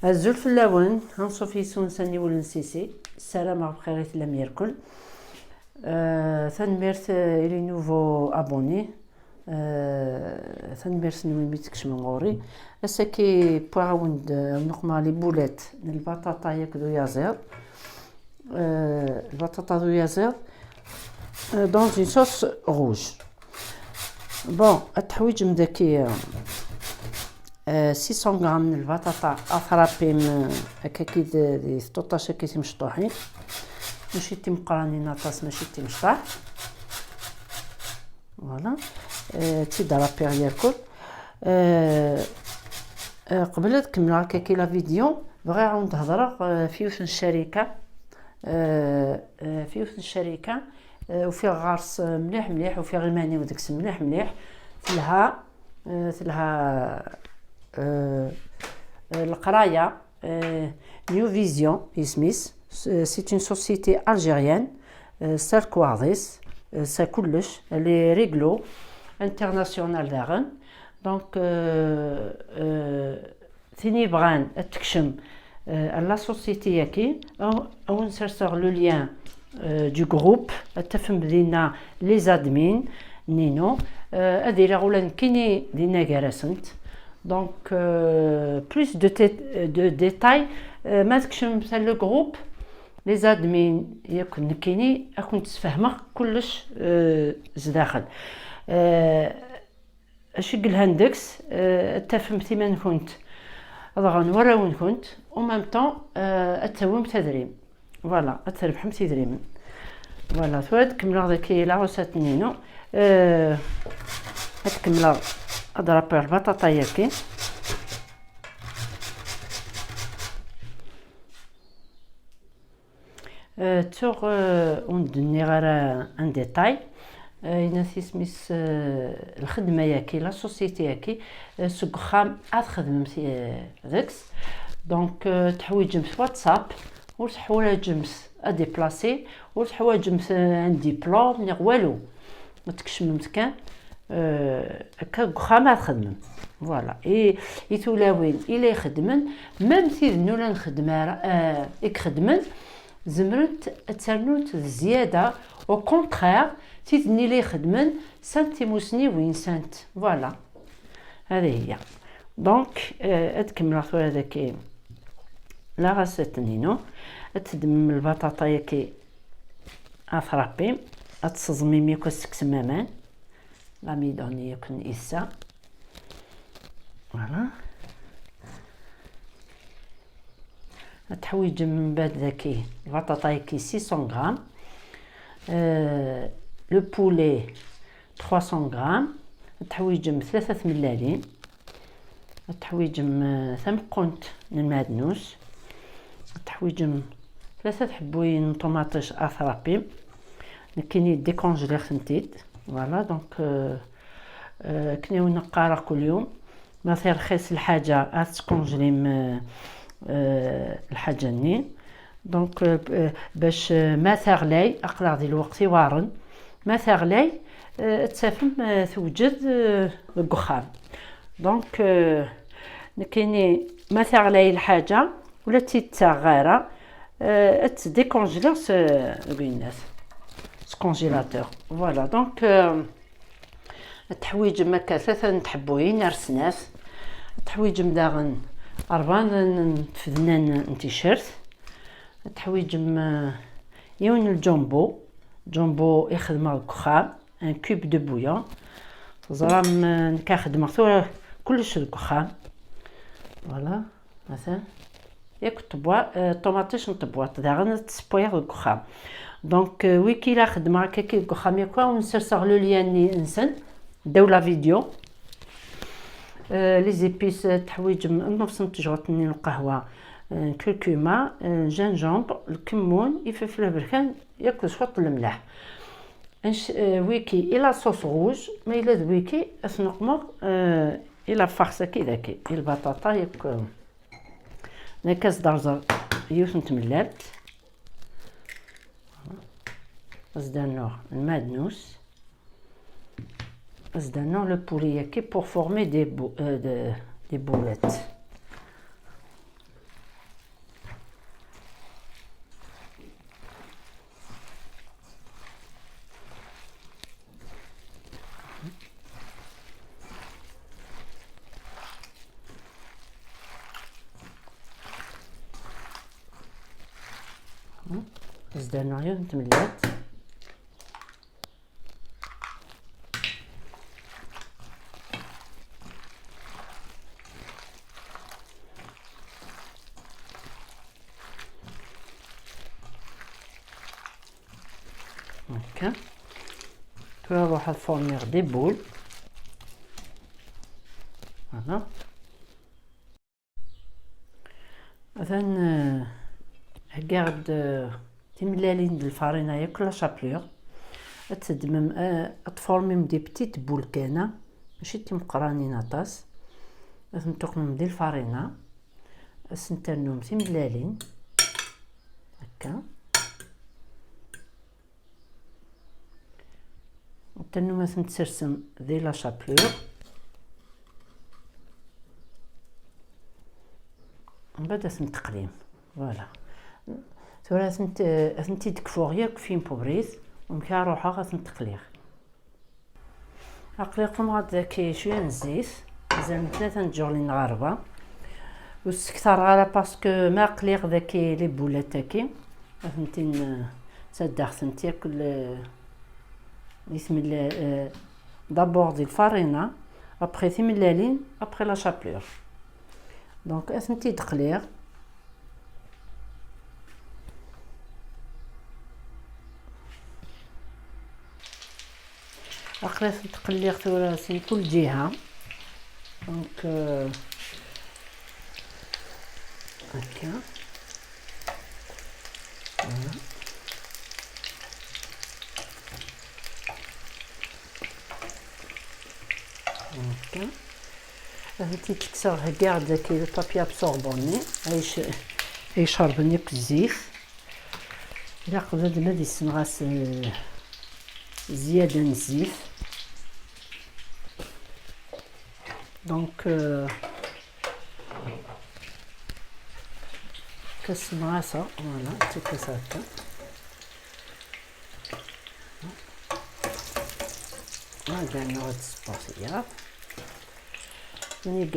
الزلف اللون هنصوفي سونساني ولنسيسي السلام بخير لم يركل ثنميرت إلي نوفو أبوني ثنميرت نوي ميتكش من غوري أساكي بواوند نقمة لي بولات البطاطا ياكدو يازيض البطاطا دو يازيض دون اون صوص روج بون التحويج مداكي 600 غرام من البطاطا اثرابي هكاكي دي 16 كيتي مشطوحين ماشي تي مقرانين ناطاس ماشي تي مشطاح فوالا تي درابي ياكل قبل تكمل هكاكي لا فيديو بغا عاود نهضر في وسط الشركه في وسط الشركه وفيه غارس مليح مليح وفيه غيماني وداكس مليح مليح ثلها القرايه نيو فيزيون اسميس سي اون سوسيتي الجيريان سالكواريس سا كلش لي ريغلو انترناسيونال داغن دونك ثيني بغان تكشم لا سوسيتي ياكي او نسرسر لو ليان du groupe تفهم بدينا لي زادمين نينو ادير غولان كيني دينا كاراسنت دونك بلوس دو ديتاي ما تكشم مثلا لو جروب لي زادمين يكون كيني اكون تفهمه كلش زداخل اش الهندكس تفهمتي من كنت ضغن ورا وين كنت ومام طون اتوم تدريم فوالا اتربحم تدريم فوالا ثواد كملا داكي لا روسات نينو هتكملا اضرب البطاطا ياكي توغ وندني غير ان ديتاي يناسي سميس الخدمه ياكي لا سوسيتي ياكي سوق خام خدم داكس دونك تحويج في واتساب وتحويج جمس اديبلاسي وتحويج جمس ان ديبلوم ني والو ما تكشم متكان هكا خام خدم فوالا اي تولاوين الى يخدمن ميم تيذنو لا نخدم يخدمن زمرت تسرنوت زياده او كونترير تيذني لي يخدمن سنتيموسني وين سنت فوالا هذه هي دونك اتكمل صوره داكي لا غاسيت نينو تدم البطاطا ياكي اثرابي اتصزمي ميكو سكسمامان لا ميدوني يكون إسا فوالا تحويج من بعد ذاكي البطاطا ياكي 600 غرام لو بولي 300 غرام تحويجم 3 ملالين تحويجم ثمقنت من المعدنوس تحويجم 3 حبوين طوماطيش اثرابي كايني ديكونجلي خنتيت فوالا دونك كناو نقارا كل يوم ما في رخيص الحاجه تكونجلي الحاجه ني دونك باش ما ثغلاي اقرا ديال الوقت وارن ما ثغلاي تسافم توجد القخام دونك كايني ما ثغلاي الحاجه ولا تيتغيره تديكونجلي الناس كونجيلاتور فوالا دونك التحويج مكا 3 تحبوين رسناس التحويج مداغن 4 فذنان تيشيرت التحويج يون الجامبو جامبو يخدم الكخام ان كوب دو بويون زرام نكاخدم ثورة كلش الكخام فوالا مثلا ياك طبوا طوماطيش نطبوا داغن تسبويغ الكخام دونك ويكي لا خدمه كاكي الكخام ياكوا ونسرسغ لو ليان نسن داو لا فيديو لي زيبيس تحويج نص تجرتني القهوه كركومه جنجمبر الكمون يفلفل بركان ياكل شويه الملح ويكي الى صوص روج ما الى ويكي اسنقمر الى فرصه كي داكي البطاطا ياك نكاس درجه يوسن تملات زدانو المعدنوس زدانو لو بولي ياكي pour former des boulettes زدنا غير تملات. هكا نروح نفورميغ دي بول. فوالا مثلا هكاعد تملالين د الفرينه كل شابلور تدمم تفورميم دي بتيت بول كانا ماشي تمقرانين اطاس. مثلا تقمم دي الفرينه سنترنوم تملالين هكا تنو مثلا تسرسم ذي لا شابلور من بعد ثم تقليم. فوالا ثورا ثنتي تكفو غير كفين بوبريز ومكا روحها غاثم تقليغ اقليقكم غاد كي شويه نزيت مازال 3 نجورلين غاربه وسكثر على باسكو ما قليق ذاكي لي بولات تاكي فهمتي تسدخ ثنتي كل بسم الله. دابور دي الفرينه ابري تملالين ابري لا شابلور دونك اثنتي تقليغ اقليص تقليغ ثورا سي كل جهه دونك هكا هكا هانتي تكسرها كاع داكي البابي ابسوربوني يشربني الزيت الا قبل ما دي سنغاس زياده نزيت دونك كسمغاسه فوالا تكاس هكا هكا نوض سباسيال يعني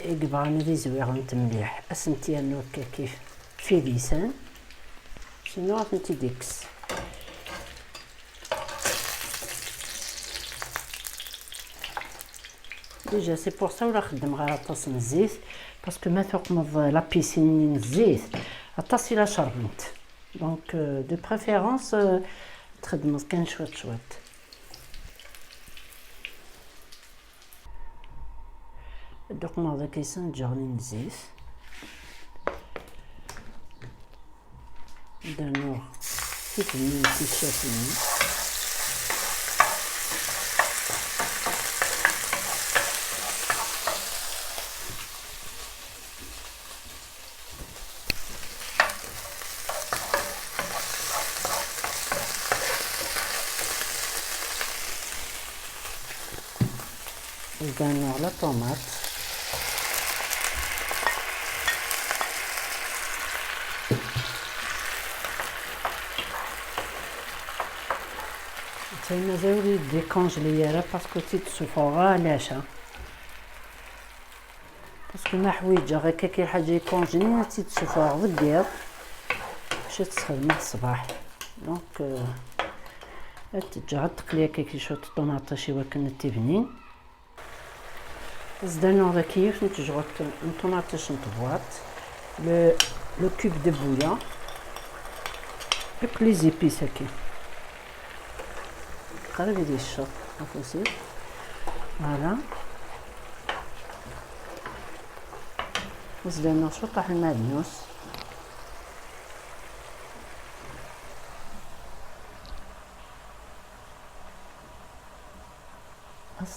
يقبرني دي زويغ مليح اسنتي انو كيف في لسان شنو انتي ديكس ديجا سي بور سا ولا خدم غير طاس من الزيت باسكو ما تقمض لا بيسين من الزيت الطاس الا شربت دونك دو بريفيرونس تخدم كان شويه دوك نوض كيسان جورني الزيت درنوه كيف من تيشافني درنوه لا طوماط تاي مازال ديكونجلي راه باسكو تيتسوفوغا علاش باسكو ما حويجه غير كي حاجه يكونجلي تيتسوفوغ بالدير باش تستخدمها الصباح دونك تجي تقليه كي شويه الطوماطه شي وكن تيبنين زدنا هذا كيف نتجرد الطوماطه شنطبوات لو كوب دو بويا avec les épices هكا قريب يدي الشط افوسيل فوالا وزدنا شطح المعدنوس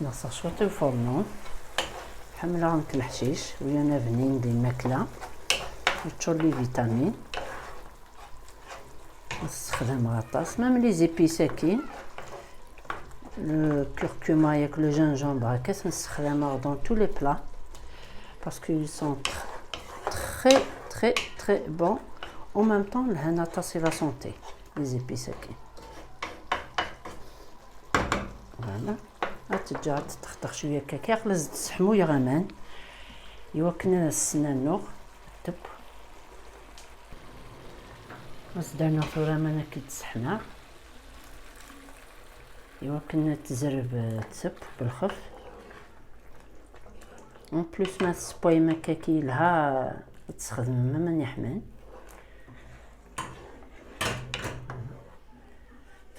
نص شويه الفرن حمله عندك الحشيش ويانا بنين دي الماكله وتشور لي فيتامين نستخدم غطاس ميم لي زيبيساكي le curcuma avec le gingembre هكا نستخدمها dans tous les plats parce qu'ils sont très bons en même temps الهنا تصي la santé les épices هكا فوالا ترجع تخطخ شويه كاكا خلص تسحمو يا غمان يوكنا السنانوغ تب درنا ثورة مانا كي تسحنا ايوا كنا تزرب تسب بالخف اون بليس ما السبوي ما كاكي لها تستخدم من يحمل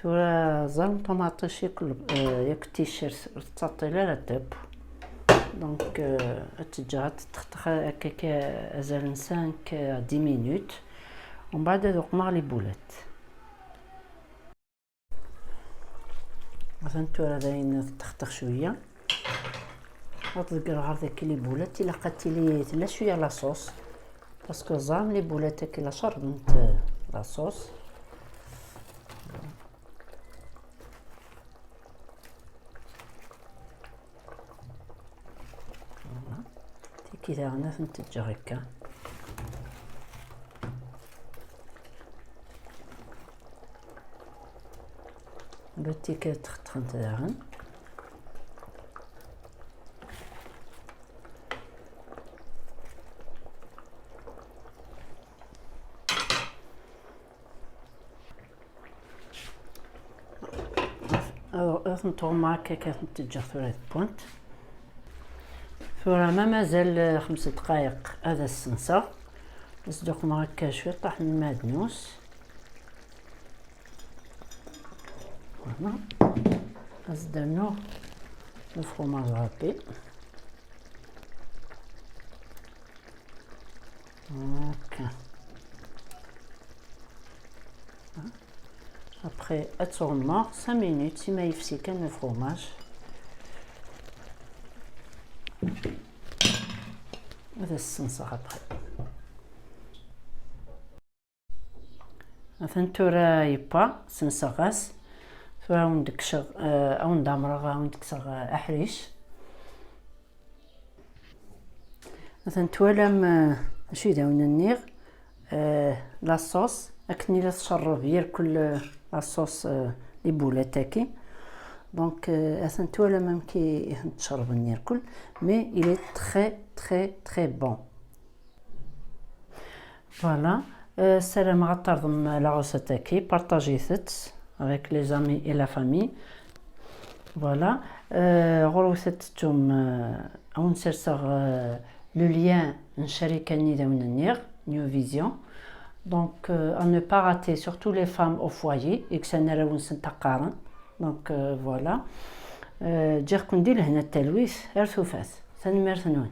ثورة زرم طماطيش ياكل ياك تيشيرت تطيلا لا تب دونك اتجات تخطخ هكاكا ازال 5 10 مينوت ومن بعد ذوق مع لي بولات مثلا تورا داين تخطخ شويه وتذكر هذاك لي بولات الا لقيتي لي تلا شويه لاصوص باسكو زعما لي بولات كي شربت لاصوص كذا انا نتجه هكا بلاتي كتخطخنت داغن نتوما معاك كتنتجه ثلاث بوانت ثورة ما مازال 5 دقائق هذا السنسة نصدق معاك شويه طاح من المعدنوس فوالا درنا الفرماج رابي هكا ابخي اتورنا 5 مينوت سيما يفسي كان الفرماج هذا السنسة ابخي مثلا تورا يبا سنسة غاس ثورا وندكشغ او ندامرغ وندكسغ احريش مثلا توالم شي داون النيغ لاصوص اكني لا تشرب يركل لاصوص لي بولاتاكي دونك اثن توالم ممكن تشرب النير كل مي il est très très très bon voilà السلام غطردم لاغوسا تاكي بارطاجيثت avec les amis et la famille voilà غروثتكم او نسرسغ لو لien نشاركني داون النير نيو فيزيون دونك à ne pas rater surtout les femmes au foyer اكسنا راون سنتقارن دونك فوالا جيركم ندير هنا التلويث غير ثوفاس ثاني مرثنون